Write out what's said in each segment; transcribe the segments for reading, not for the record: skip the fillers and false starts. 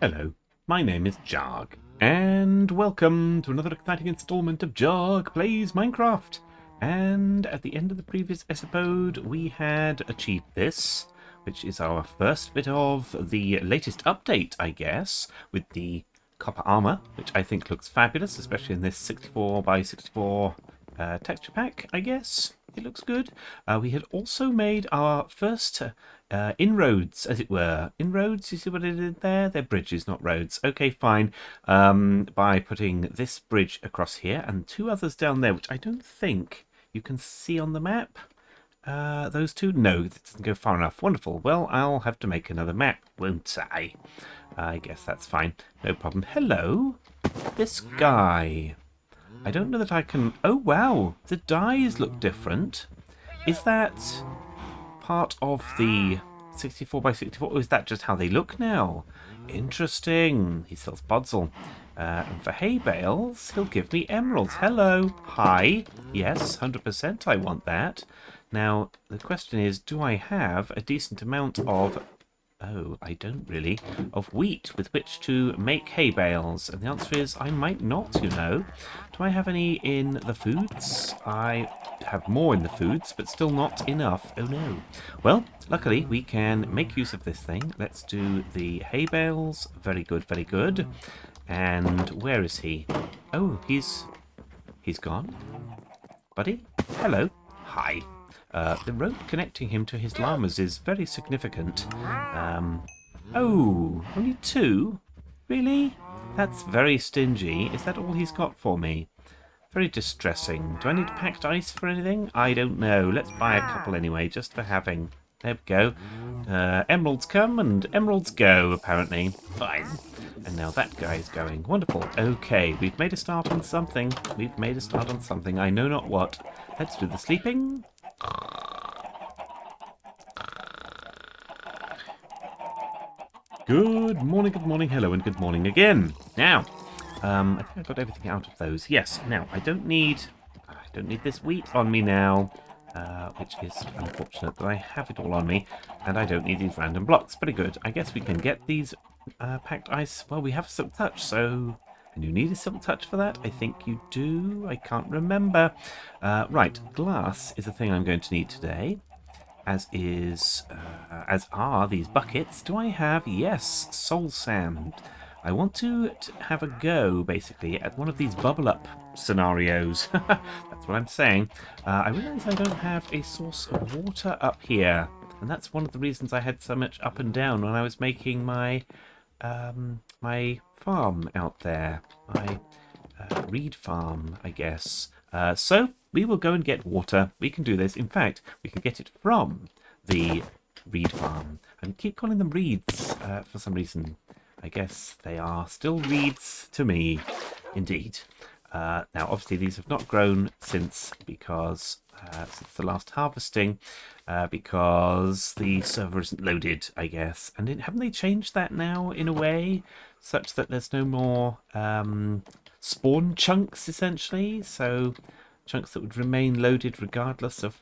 Hello, my name is Jahg, and welcome to another exciting installment of Jahg Plays Minecraft. And at the end of the previous episode, we had achieved this, which is our first bit of the latest update, I guess, with the copper armor, which I think looks fabulous, especially in this 64 by 64 texture pack, I guess. It looks good. We had also made our first inroads, as it were. Inroads, you see what I did there? They're bridges, not roads. Okay, fine. By putting this bridge across here and two others down there, which I don't think you can see on the map. Those two? No, it doesn't go far enough. Wonderful. Well, I'll have to make another map, won't I? I guess that's fine. No problem. Hello? This guy. I don't know that I can... Oh, wow. The dyes look different. Is that part of the 64 by 64, or is that just how they look now? Interesting. He sells podzol. And for hay bales, he'll give me emeralds. Hello. Hi. Yes, 100% I want that. Now, the question is, do I have a decent amount of... Oh, I don't really. Of wheat with which to make hay bales. And the answer is I might not, you know. Do I have any in the foods? I have more in the foods, but still not enough. Oh no. Well, luckily we can make use of this thing. Let's do the hay bales. Very good, very good. And where is he? Oh, he's gone. Buddy? Hello. Hi. The rope connecting him to his llamas is very significant. Oh, only two? Really? That's very stingy. Is that all he's got for me? Very distressing. Do I need packed ice for anything? I don't know. Let's buy a couple anyway, just for having. There we go. Emeralds come and emeralds go, apparently. Fine. And now that guy is going. Wonderful. Okay, we've made a start on something. We've made a start on something. I know not what. Let's do the sleeping. Good morning, hello, and good morning again. Now, I think I got everything out of those. Yes. Now, I don't need this wheat on me now, which is unfortunate, but I have it all on me, and I don't need these random blocks. Very good. I guess we can get these packed ice. Well, we have silk touch, so. And you need a silk touch for that? I think you do. I can't remember. Right, glass is a thing I'm going to need today, as are these buckets. Do I have? Yes, soul sand. I want to have a go, basically, at one of these bubble up scenarios. That's what I'm saying. I realise I don't have a source of water up here, and that's one of the reasons I had so much up and down when I was making my my farm out there, my reed farm, I guess. So we will go and get water. We can do this. In fact, we can get it from the reed farm. I keep calling them reeds for some reason. I guess they are still reeds to me, indeed. Now, obviously, these have not grown since the last harvesting, because the server isn't loaded, I guess. And haven't they changed that now in a way, such that there's no more spawn chunks, essentially? So chunks that would remain loaded regardless of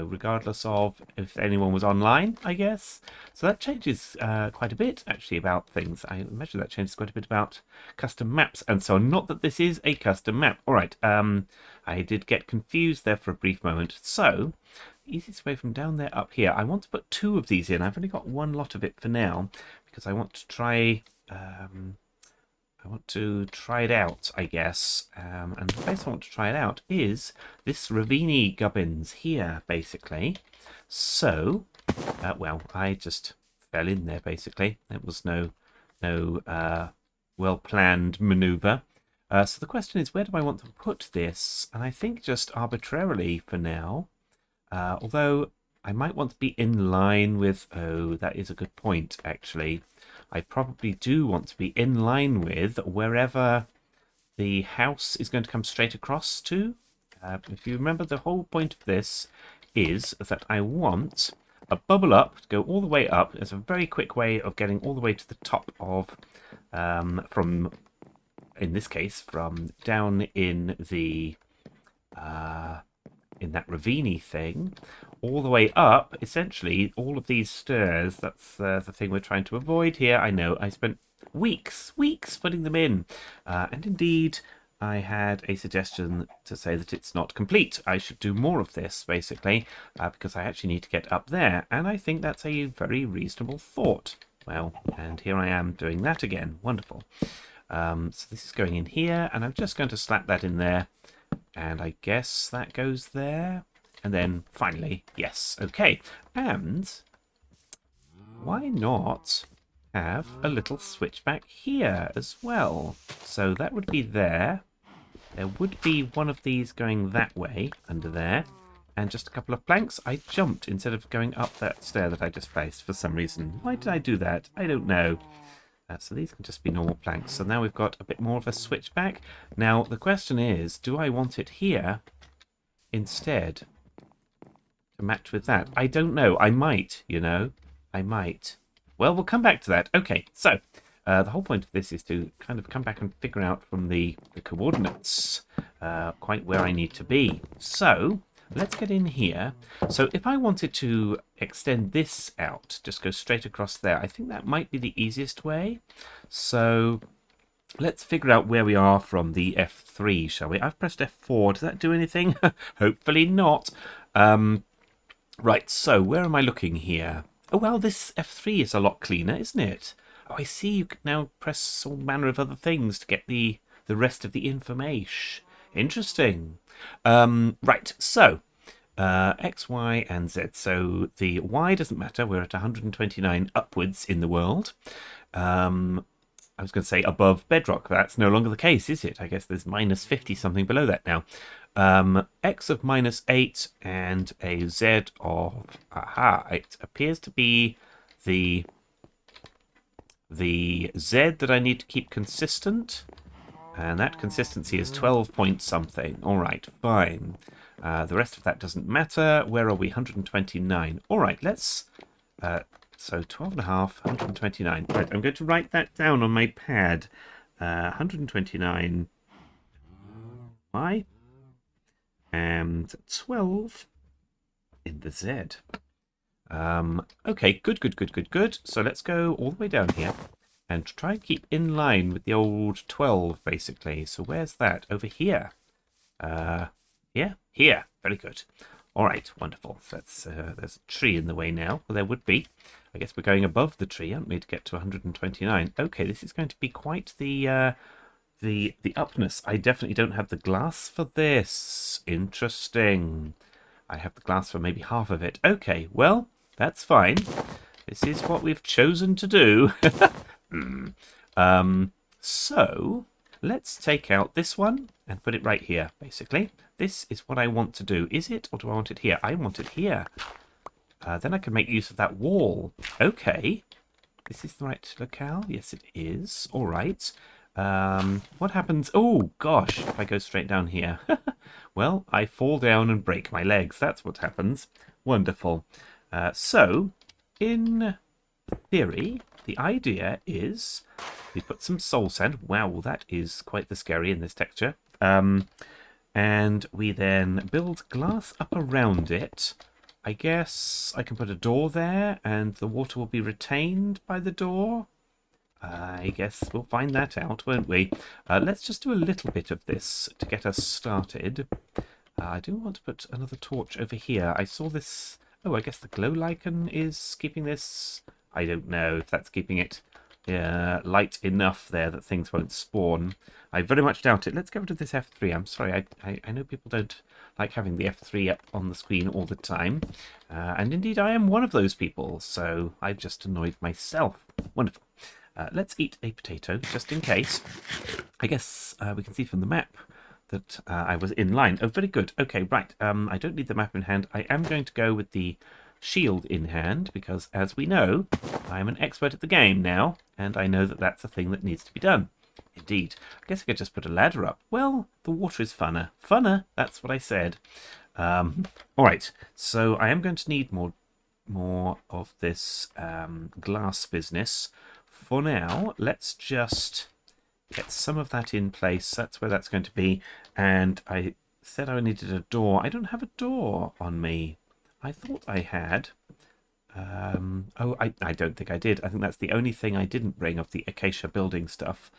regardless of if anyone was online, I guess. So that changes quite a bit, actually, about things. I imagine that changes quite a bit about custom maps and so on. Not that this is a custom map. All right, I did get confused there for a brief moment. So, the easiest way from down there up here, I want to put two of these in. I've only got one lot of it for now, because I want to try... it out, I guess. And the place I want to try it out is this ravine gubbins here, basically. So, well, I just fell in there, basically. There was no well-planned maneuver. So the question is, where do I want to put this? And I think just arbitrarily for now. Although I might want to be in line with... Oh, that is a good point, actually. I probably do want to be in line with wherever the house is going to come straight across to. If you remember, the whole point of this is that I want a bubble up to go all the way up. It's a very quick way of getting all the way to the top of, in this case, from down in the in that ravine thing, all the way up, essentially, all of these stairs. That's the thing we're trying to avoid here. I know, I spent weeks putting them in. And indeed, I had a suggestion to say that it's not complete. I should do more of this, basically, because I actually need to get up there. And I think that's a very reasonable thought. Well, and here I am doing that again. Wonderful. So this is going in here, and I'm just going to slap that in there. And I guess that goes there. And then finally, yes, okay. And why not have a little switch back here as well? So that would be there. There would be one of these going that way, under there. And just a couple of planks. I jumped instead of going up that stair that I just placed for some reason. Why did I do that? I don't know. So these can just be normal planks. So now we've got a bit more of a switchback. Now the question is, do I want it here instead to match with that? I don't know. I might, you know. I might. Well, we'll come back to that. Okay, so the whole point of this is to kind of come back and figure out from the coordinates quite where I need to be. So let's get in here. So if I wanted to extend this out, just go straight across there, I think that might be the easiest way. So let's figure out where we are from the F3, shall we? I've pressed F4. Does that do anything? Hopefully not. Right, so where am I looking here? Oh, well, this F3 is a lot cleaner, isn't it? Oh, I see you can now press all manner of other things to get the rest of the information. Interesting. Right, so X, Y, and Z. So the Y doesn't matter. We're at 129 upwards in the world. I was going to say above bedrock. That's no longer the case, is it? I guess there's minus 50 something below that now. X of minus 8 and a Z of, it appears to be the Z that I need to keep consistent. And that consistency is 12 point something. All right, fine. The rest of that doesn't matter. Where are we? 129. All right, let's... so 12 and a half, 129. Right, I'm going to write that down on my pad. 129 Y and 12 in the Z. Okay, good. So let's go all the way down here and try and keep in line with the old 12, basically. So where's that? Over here. Yeah, here. Very good. All right, wonderful. So that's, there's a tree in the way now. Well, there would be. I guess we're going above the tree, aren't we, to get to 129. Okay, this is going to be quite the upness. I definitely don't have the glass for this. Interesting. I have the glass for maybe half of it. Okay, well, that's fine. This is what we've chosen to do. So let's take out this one and put it right here, basically. This is what I want to do. Is it, or do I want it here? I want it here. Then I can make use of that wall. Okay. This is the right locale? Yes, it is. All right. What happens? Oh, gosh, if I go straight down here. Well, I fall down and break my legs. That's what happens. Wonderful. So, in theory, the idea is we put some soul sand. Wow, that is quite the scary in this texture. And we then build glass up around it. I guess I can put a door there and the water will be retained by the door. I guess we'll find that out, won't we? Let's just do a little bit of this to get us started. I do want to put another torch over here. I saw this... Oh, I guess the glow lichen is keeping this... I don't know if that's keeping it light enough there that things won't spawn. I very much doubt it. Let's get rid of this F3. I'm sorry, I know people don't like having the F3 up on the screen all the time. And indeed, I am one of those people, so I've just annoyed myself. Wonderful. Let's eat a potato, just in case. I guess we can see from the map that I was in line. Oh, very good. Okay, right. I don't need the map in hand. I am going to go with the shield in hand, because as we know, I'm an expert at the game now, and I know that that's a thing that needs to be done. Indeed. I guess I could just put a ladder up. Well, the water is funner. Funner, that's what I said. All right, so I am going to need more of this glass business. For now, let's just get some of that in place. That's where that's going to be. And I said I needed a door. I don't have a door on me. I thought I had. Oh, I don't think I did. I think that's the only thing I didn't bring of the acacia building stuff,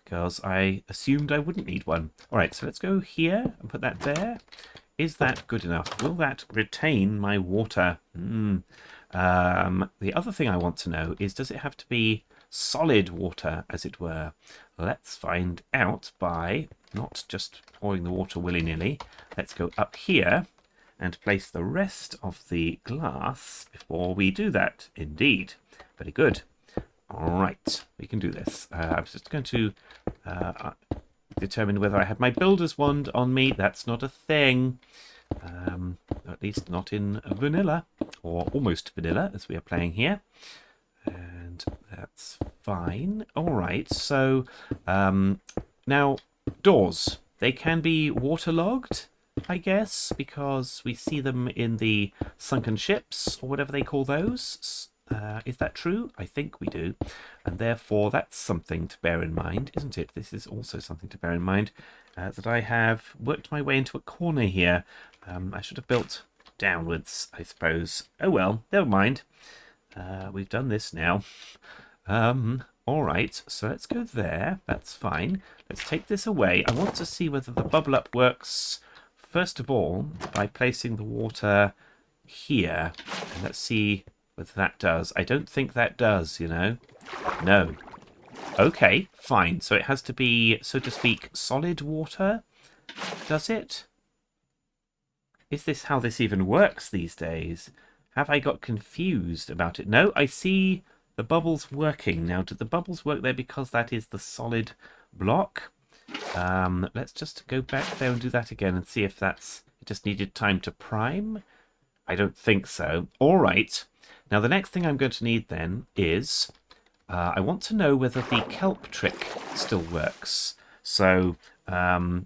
because I assumed I wouldn't need one. All right, so let's go here and put that there. Is that good enough? Will that retain my water? The other thing I want to know is, does it have to be solid water, as it were? Let's find out by not just pouring the water willy-nilly. Let's go up here and place the rest of the glass before we do that. Indeed. Very good. All right, we can do this. I was just going to determine whether I have my builder's wand on me. That's not a thing. At least not in vanilla, or almost vanilla, as we are playing here. And that's fine. All right, so now doors. They can be waterlogged, I guess, because we see them in the sunken ships, or whatever they call those. Is that true? I think we do. And therefore, that's something to bear in mind, isn't it? This is also something to bear in mind, that I have worked my way into a corner here. I should have built downwards, I suppose. Oh well, never mind. We've done this now. All right, so let's go there. That's fine. Let's take this away. I want to see whether the bubble up works, first of all, by placing the water here. And let's see whether that does. I don't think that does, you know. No. Okay, fine. So it has to be, so to speak, solid water, does it? Is this how this even works these days? Have I got confused about it? No, I see the bubbles working. Now, do the bubbles work there because that is the solid block? Let's just go back there and do that again and see if that's... It just needed time to prime? I don't think so. All right. Now, the next thing I'm going to need then is... I want to know whether the kelp trick still works. So, the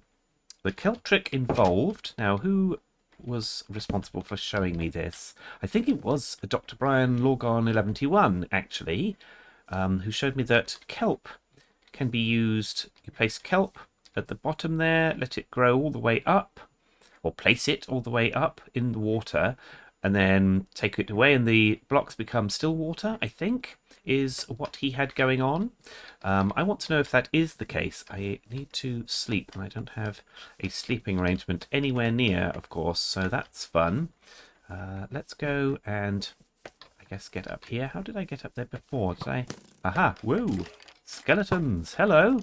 kelp trick involved... Now, who was responsible for showing me this? I think it was Dr. Brian Lorgon 11T1, actually, who showed me that kelp can be used. You place kelp at the bottom there, let it grow all the way up, or place it all the way up in the water, and then take it away and the blocks become still water, I think, is what he had going on. I want to know if that is the case. I need to sleep, and I don't have a sleeping arrangement anywhere near, of course, so that's fun. Let's go and, I guess, get up here. How did I get up there before? Did I... Aha! Whoa! Skeletons! Hello!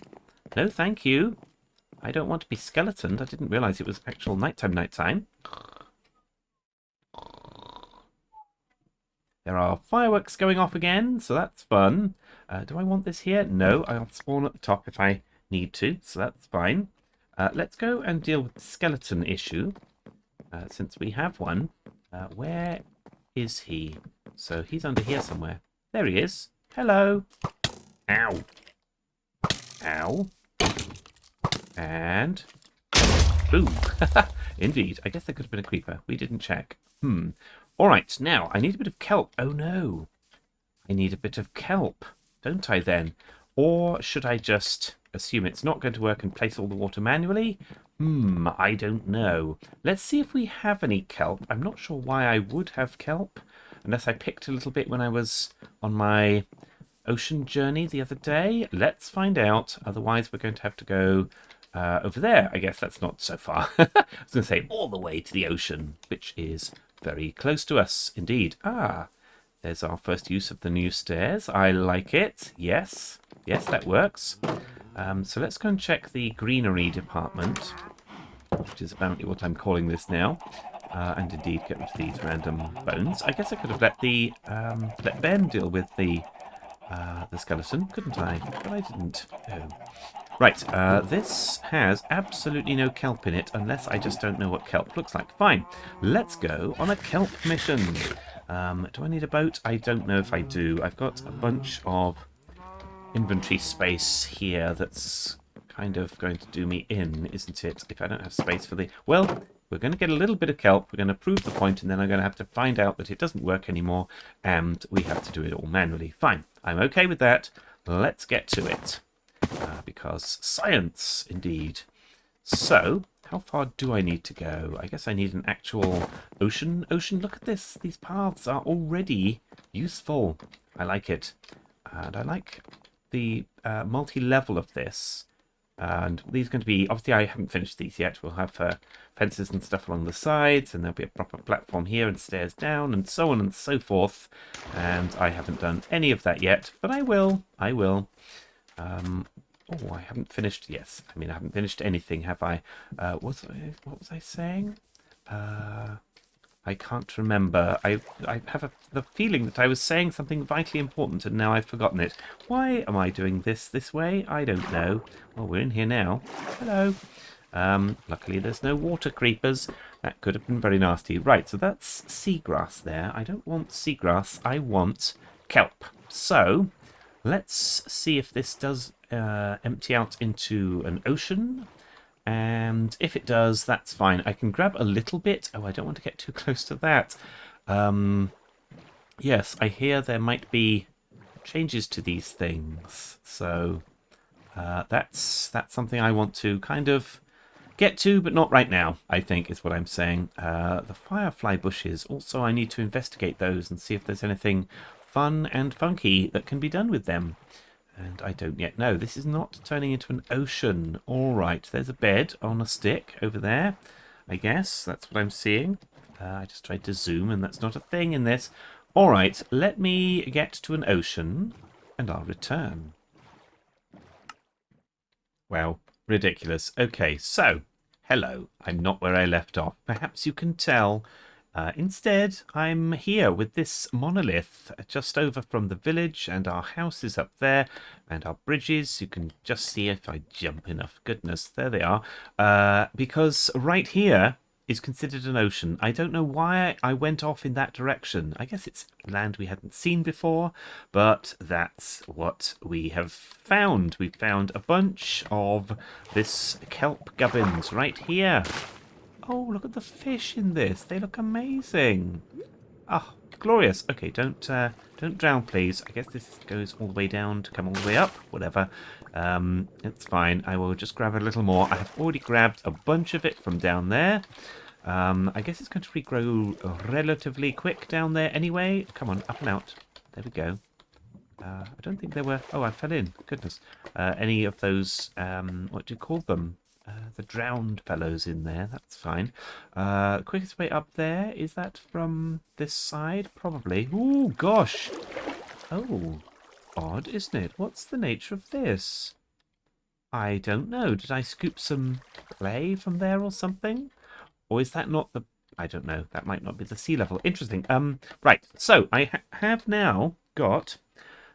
No, thank you. I don't want to be skeletoned. I didn't realise it was actual nighttime. There are fireworks going off again, so that's fun. Do I want this here? No, I'll spawn at the top if I need to, so that's fine. Let's go and deal with the skeleton issue, since we have one. Where is he? So he's under here somewhere. There he is. Hello. Ow. Ow. And... boom. Indeed. I guess there could have been a creeper. We didn't check. All right, now, I need a bit of kelp. Oh, no. I need a bit of kelp, don't I, then? Or should I just assume it's not going to work and place all the water manually? I don't know. Let's see if we have any kelp. I'm not sure why I would have kelp, unless I picked a little bit when I was on my ocean journey the other day. Let's find out. Otherwise, we're going to have to go over there. I guess that's not so far. I was going to say all the way to the ocean, which is... very close to us, indeed. Ah, there's our first use of the new stairs. I like it. Yes, yes, that works. So let's go and check the greenery department, which is apparently what I'm calling this now. And indeed get rid of these random bones. I guess I could have let Ben deal with the skeleton, couldn't I? But I didn't. Oh. Right, this has absolutely no kelp in it, unless I just don't know what kelp looks like. Fine, let's go on a kelp mission. Do I need a boat? I don't know if I do. I've got a bunch of inventory space here that's kind of going to do me in, isn't it? If I don't have space for the... Well, we're going to get a little bit of kelp, we're going to prove the point, and then I'm going to have to find out that it doesn't work anymore, and we have to do it all manually. Fine, I'm okay with that. Let's get to it. Because science, indeed. So, How far do I need to go? I guess I need an actual ocean. Ocean, look at this. These paths are already useful. I like it. And I like the multi-level of this. And these are going to be... Obviously, I haven't finished these yet. We'll have fences and stuff along the sides. And there'll be a proper platform here and stairs down and so on and so forth. And I haven't done any of that yet. But I will. I will. Oh, I haven't finished. Yes, I mean I haven't finished anything, have I? What was I saying? I can't remember. I have the feeling that I was saying something vitally important, and now I've forgotten it. Why am I doing this way? I don't know. Well, we're in here now. Hello. Luckily, there's no water creepers. That could have been very nasty. Right, so that's seagrass there. I don't want seagrass. I want kelp. So let's see if this does empty out into an ocean. And if it does, that's fine. I can grab a little bit. Oh, I don't want to get too close to that. Yes, I hear there might be changes to these things. So that's something I want to kind of get to, but not right now, I think is what I'm saying. The firefly bushes. Also, I need to investigate those and see if there's anything fun and funky that can be done with them. And I don't yet know. This is not turning into an ocean. All right, there's a bed on a stick over there. I guess that's what I'm seeing. I just tried to zoom, and that's not a thing in this. All right, let me get to an ocean, and I'll return. Wow, ridiculous. Okay, so, hello. I'm not where I left off. Perhaps you can tell. Instead, I'm here with this monolith just over from the village, and our house is up there, and our bridges. You can just see if I jump enough. Goodness, there they are. Because right here is considered an ocean. I don't know why I went off in that direction. I guess it's land we hadn't seen before, but that's what we have found. We found a bunch of this kelp gubbins right here. Oh, look at the fish in this. They look amazing. Oh, glorious. Okay, don't drown, please. I guess this goes all the way down to come all the way up. Whatever. It's fine. I will just grab a little more. I have already grabbed a bunch of it from down there. I guess it's going to regrow relatively quick down there anyway. Come on, up and out. There we go. I don't think there were... Oh, I fell in. Goodness. Any of those... what do you call them? The drowned fellows in there. That's fine. Quickest way up there, is that from this side? Probably. Ooh, gosh. Oh, odd, isn't it? What's the nature of this? I don't know. Did I scoop some clay from there or something? Or is that not the... I don't know. That might not be the sea level. Interesting. Right. So I have now got...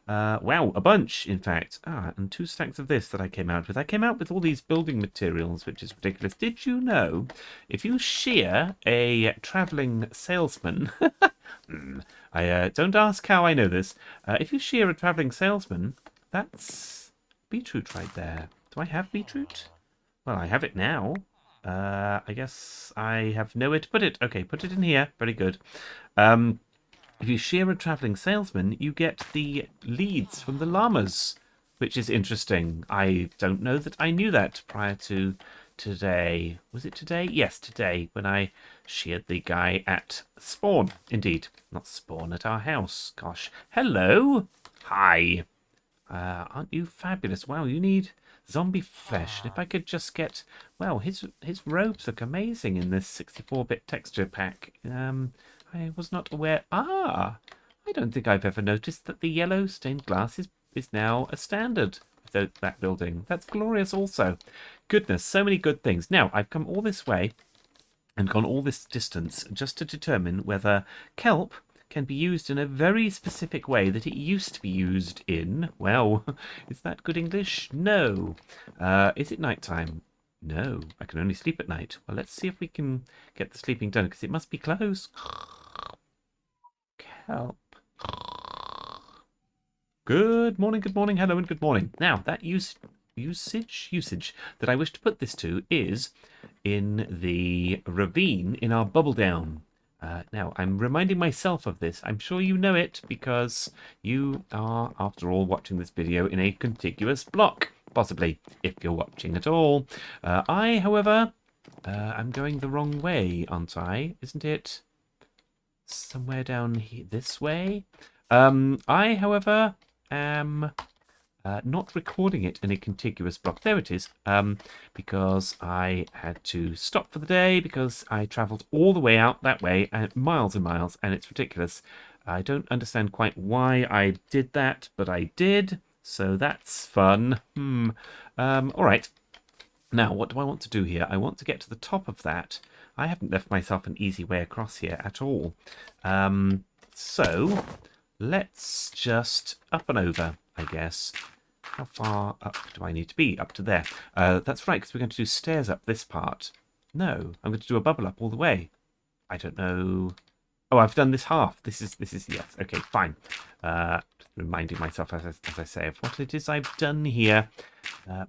wow, a bunch, in fact. And 2 stacks of this that I came out with. I came out with all these building materials, which is ridiculous. Did you know, if you shear a travelling salesman... I don't ask how I know this. If you shear a travelling salesman, that's beetroot right there. Do I have beetroot? Well, I have it now. I guess I have nowhere to put it. Okay, put it in here. Very good. If you shear a travelling salesman, you get the leads from the llamas, which is interesting. I don't know that I knew that prior to today. Was it today? Yes, today, when I sheared the guy at Spawn. Indeed, not Spawn, at our house. Gosh. Hello. Hi. Aren't you fabulous? Wow, you need zombie flesh. And if I could just get... Well, his robes look amazing in this 64-bit texture pack. I was not aware... I don't think I've ever noticed that the yellow stained glass is now a standard of that building. That's glorious also. Goodness, so many good things. Now, I've come all this way and gone all this distance just to determine whether kelp can be used in a very specific way that it used to be used in. Well, is that good English? No. Is it nighttime? No. I can only sleep at night. Well, let's see if we can get the sleeping done, because it must be close. Help. Good morning, hello, and good morning. Now, that usage that I wish to put this to is in the ravine in our bubble down. Now, I'm reminding myself of this. I'm sure you know it because you are, after all, watching this video in a contiguous block. Possibly, if you're watching at all. I, however, I'm going the wrong way, aren't I? Isn't it somewhere down here, this way? I, however, am not recording it in a contiguous block. There it is. Because I had to stop for the day because I travelled all the way out that way, miles and miles, and it's ridiculous. I don't understand quite why I did that, but I did, so that's fun. All right. Now, what do I want to do here? I want to get to the top of that. I haven't left myself an easy way across here at all. So, let's just up and over, I guess. How far up do I need to be? Up to there. That's right, because we're going to do stairs up this part. No, I'm going to do a bubble up all the way. I don't know. Oh, I've done this half. This is yes. Okay, fine. Just reminding myself, as I say, of what it is I've done here.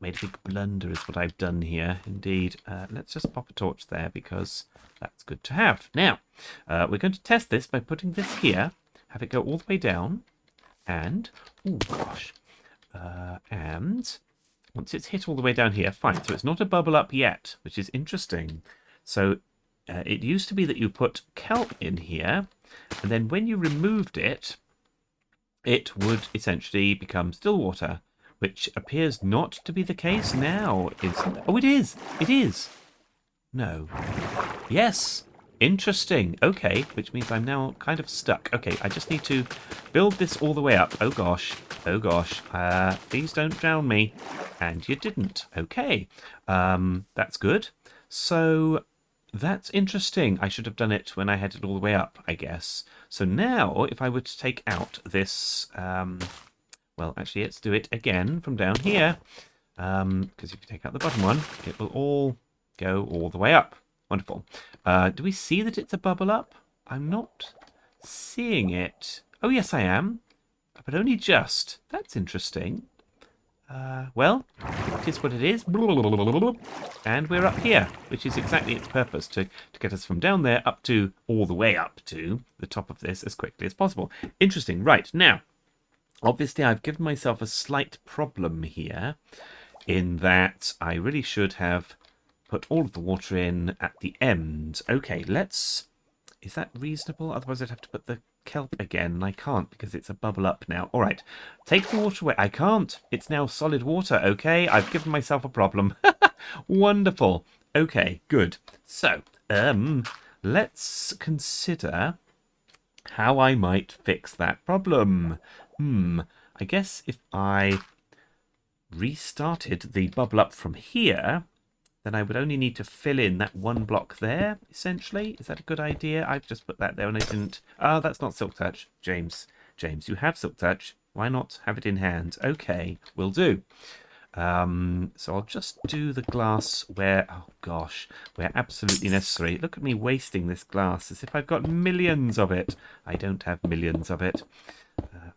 Made a big blunder is what I've done here, indeed. Let's just pop a torch there, because that's good to have. Now, we're going to test this by putting this here, have it go all the way down, and, oh gosh, and once it's hit all the way down here, fine. So it's not a bubble up yet, which is interesting. So it used to be that you put kelp in here, and then when you removed it, it would essentially become still water, which appears not to be the case now. Oh, it is. It is. No. Yes. Interesting. Okay, which means I'm now kind of stuck. Okay, I just need to build this all the way up. Oh gosh. Oh gosh. Please don't drown me. And you didn't. Okay. That's good. So that's interesting. I should have done it when I had it all the way up, I guess. So now, if I were to take out this... well, actually, let's do it again from down here. Because if you take out the bottom one, it will all go all the way up. Wonderful. Do we see that it's a bubble up? I'm not seeing it. Oh, yes, I am. But only just. That's interesting. Well, it is what it is. And we're up here, which is exactly its purpose, to get us from down there up to all the way up to the top of this as quickly as possible. Interesting. Right, now, obviously I've given myself a slight problem here in that I really should have put all of the water in at the end. Okay, let's... Is that reasonable? Otherwise I'd have to put the kelp again, and I can't because it's a bubble up now. All right, take the water away. I can't. It's now solid water. Okay, I've given myself a problem. Wonderful. Okay, good. So, let's consider how I might fix that problem. I guess if I restarted the bubble up from here, then I would only need to fill in that one block there, essentially. Is that a good idea? I've just put that there and I didn't... Oh, that's not Silk Touch. James, you have Silk Touch. Why not have it in hand? Okay, will do. So I'll just do the glass where... Oh, gosh, where absolutely necessary. Look at me wasting this glass as if I've got millions of it. I don't have millions of it.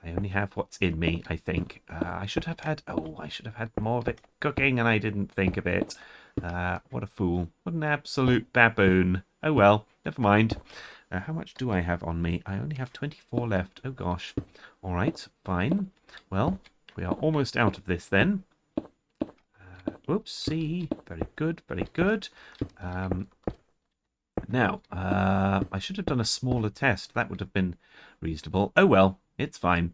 I only have what's in me, I think. I should have had... Oh, I should have had more of it cooking and I didn't think of it. What a fool. What an absolute baboon. Oh well, never mind. How much do I have on me? I only have 24 left. Oh gosh. Alright, fine. Well, we are almost out of this then. Oopsie. Very good, very good. Now, I should have done a smaller test. That would have been reasonable. Oh well, it's fine.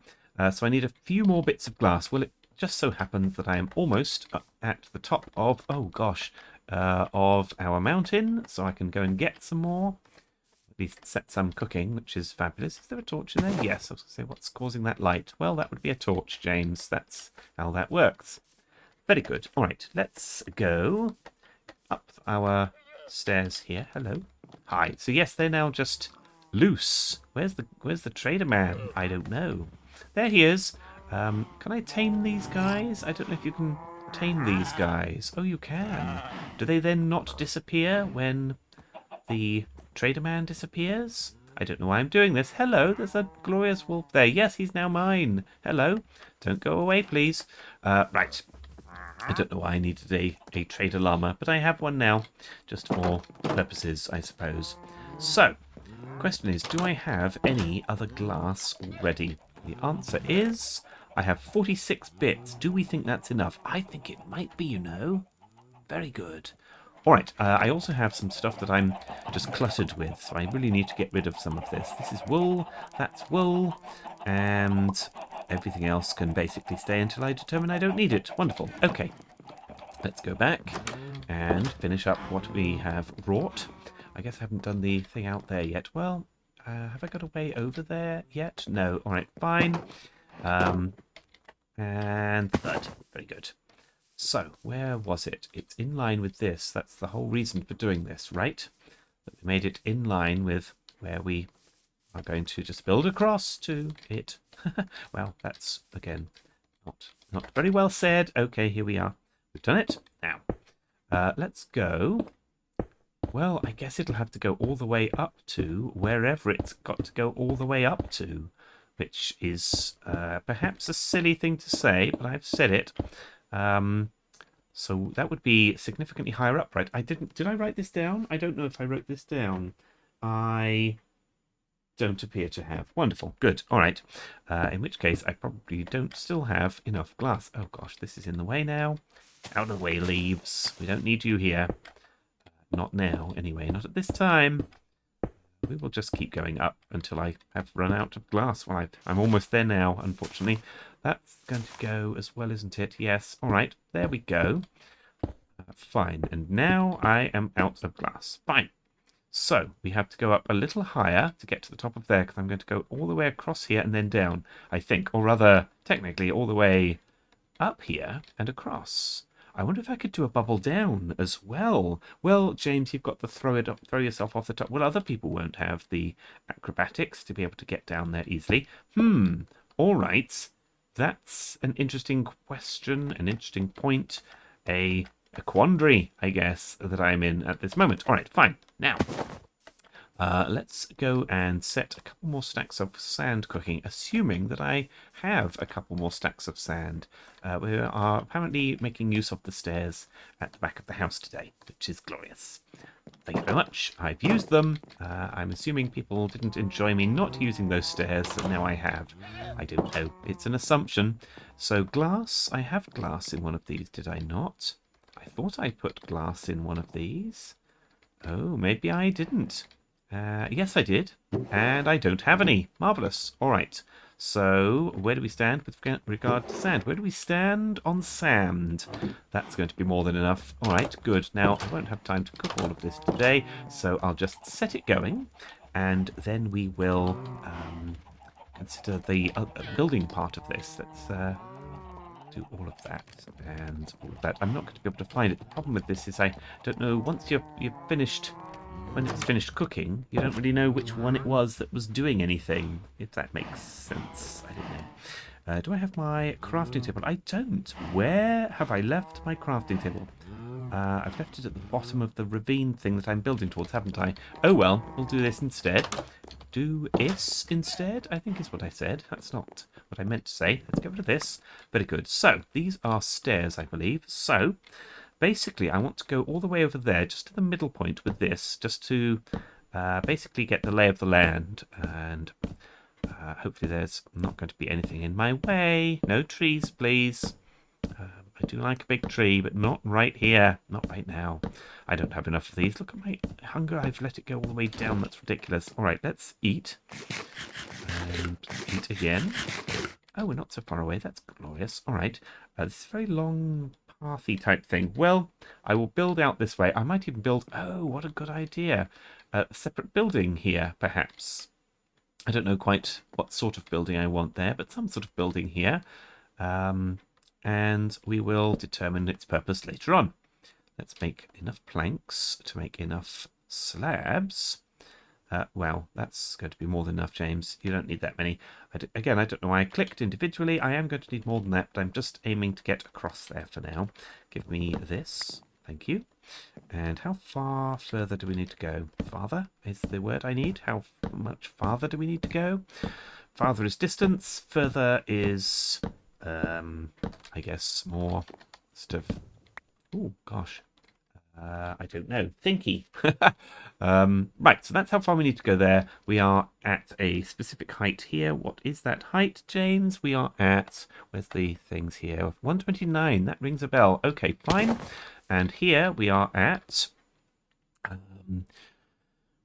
So I need a few more bits of glass. Well, it just so happens that I am almost at the top of, oh gosh, of our mountain, so I can go and get some more. At least set some cooking, which is fabulous. Is there a torch in there? Yes, I was going to say, what's causing that light? Well, that would be a torch, James. That's how that works. Very good. All right, let's go up our stairs here. Hello. Hi. So yes, they're now just loose. Where's the trader man? I don't know. There he is. Can I tame these guys? I don't know if you can tame these guys. Oh, you can. Do they then not disappear when the trader man disappears? I don't know why I'm doing this. Hello, there's a glorious wolf there. Yes, he's now mine. Hello. Don't go away, please. Right. I don't know why I needed a trader llama, but I have one now, just for purposes, I suppose. So, question is, do I have any other glass already? The answer is, I have 46 bits. Do we think that's enough? I think it might be, you know. Very good. All right, I also have some stuff that I'm just cluttered with, so I really need to get rid of some of this. This is wool, that's wool, and everything else can basically stay until I determine I don't need it. Wonderful. Okay, let's go back and finish up what we have wrought. I guess I haven't done the thing out there yet. Well, have I got a way over there yet? No. All right, fine. And third. Very good. So, where was it? It's in line with this. That's the whole reason for doing this, right? That we made it in line with where we are going to just build across to it. Well, that's, again, not very well said. Okay, here we are. We've done it. Now, let's go. Well, I guess it'll have to go all the way up to wherever it's got to go all the way up to, which is perhaps a silly thing to say, but I've said it. So that would be significantly higher up, right? Did I write this down? I don't know if I wrote this down. I don't appear to have. Wonderful. Good. All right. In which case, I probably don't still have enough glass. Oh, gosh, this is in the way now. Out of the way, leaves. We don't need you here. Not now, anyway. Not at this time. We will just keep going up until I have run out of glass. Well, I'm almost there now, unfortunately. That's going to go as well, isn't it? Yes. All right. There we go. Fine. And now I am out of glass. Fine. So we have to go up a little higher to get to the top of there, because I'm going to go all the way across here and then down, I think. Or rather, technically, all the way up here and across. I wonder if I could do a bubble down as well. Well, James, you've got to throw yourself off the top. Well, other people won't have the acrobatics to be able to get down there easily. All right. That's an interesting question, an interesting point, a quandary, I guess, that I'm in at this moment. All right, fine. Now, let's go and set a couple more stacks of sand cooking, assuming that I have a couple more stacks of sand. We are apparently making use of the stairs at the back of the house today, which is glorious. Thank you very much. I've used them. I'm assuming people didn't enjoy me not using those stairs, and now I have. I don't know. It's an assumption. So glass. I have glass in one of these, did I not? I thought I put glass in one of these. Oh, maybe I didn't. Yes, I did. And I don't have any. Marvellous. All right. So, where do we stand with regard to sand? Where do we stand on sand? That's going to be more than enough. All right, good. Now, I won't have time to cook all of this today, so I'll just set it going, and then we will consider the building part of this. Let's do all of that and all of that. I'm not going to be able to find it. The problem with this is I don't know, once you've finished... When it's finished cooking, you don't really know which one it was that was doing anything, if that makes sense. I don't know. Do I have my crafting table? I don't. Where have I left my crafting table? I've left it at the bottom of the ravine thing that I'm building towards, haven't I? Oh well, we'll do this instead. Do this instead, I think is what I said. That's not what I meant to say. Let's get rid of this. Very good. So, these are stairs, I believe. So... basically, I want to go all the way over there, just to the middle point with this, just to basically get the lay of the land, and hopefully there's not going to be anything in my way. No trees, please. I do like a big tree, but not right here. Not right now. I don't have enough of these. Look at my hunger. I've let it go all the way down. That's ridiculous. All right, let's eat. And eat again. Oh, we're not so far away. That's glorious. All right. This is a very long... pathy type thing. Well, I will build out this way. I might even build... oh, what a good idea. A separate building here, perhaps. I don't know quite what sort of building I want there, but some sort of building here. And we will determine its purpose later on. Let's make enough planks to make enough slabs. Well, that's going to be more than enough, James. You don't need that many. Again, I don't know why I clicked individually. I am going to need more than that, but I'm just aiming to get across there for now. Give me this. Thank you. And how far further do we need to go? Farther is the word I need. How much farther do we need to go? Farther is distance. Further is, I guess, more sort of... oh, gosh. I don't know. Thinky. Right, so that's how far we need to go there. We are at a specific height here. What is that height, James? We are at... where's the things here? 129. That rings a bell. Okay, fine. And here we are at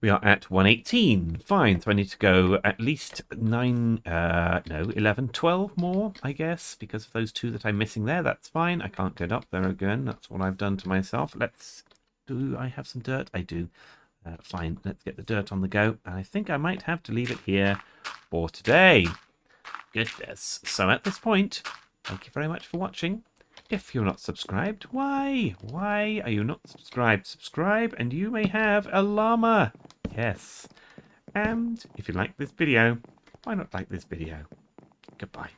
We are at 118. Fine. So I need to go at least 11, 12 more, I guess, because of those 2 that I'm missing there. That's fine. I can't get up there again. That's what I've done to myself. Do I have some dirt? I do. Fine. Let's get the dirt on the go. And I think I might have to leave it here for today. Goodness. So at this point, thank you very much for watching. If you're not subscribed, why? Why are you not subscribed? Subscribe and you may have a llama. Yes. And if you like this video, why not like this video? Goodbye.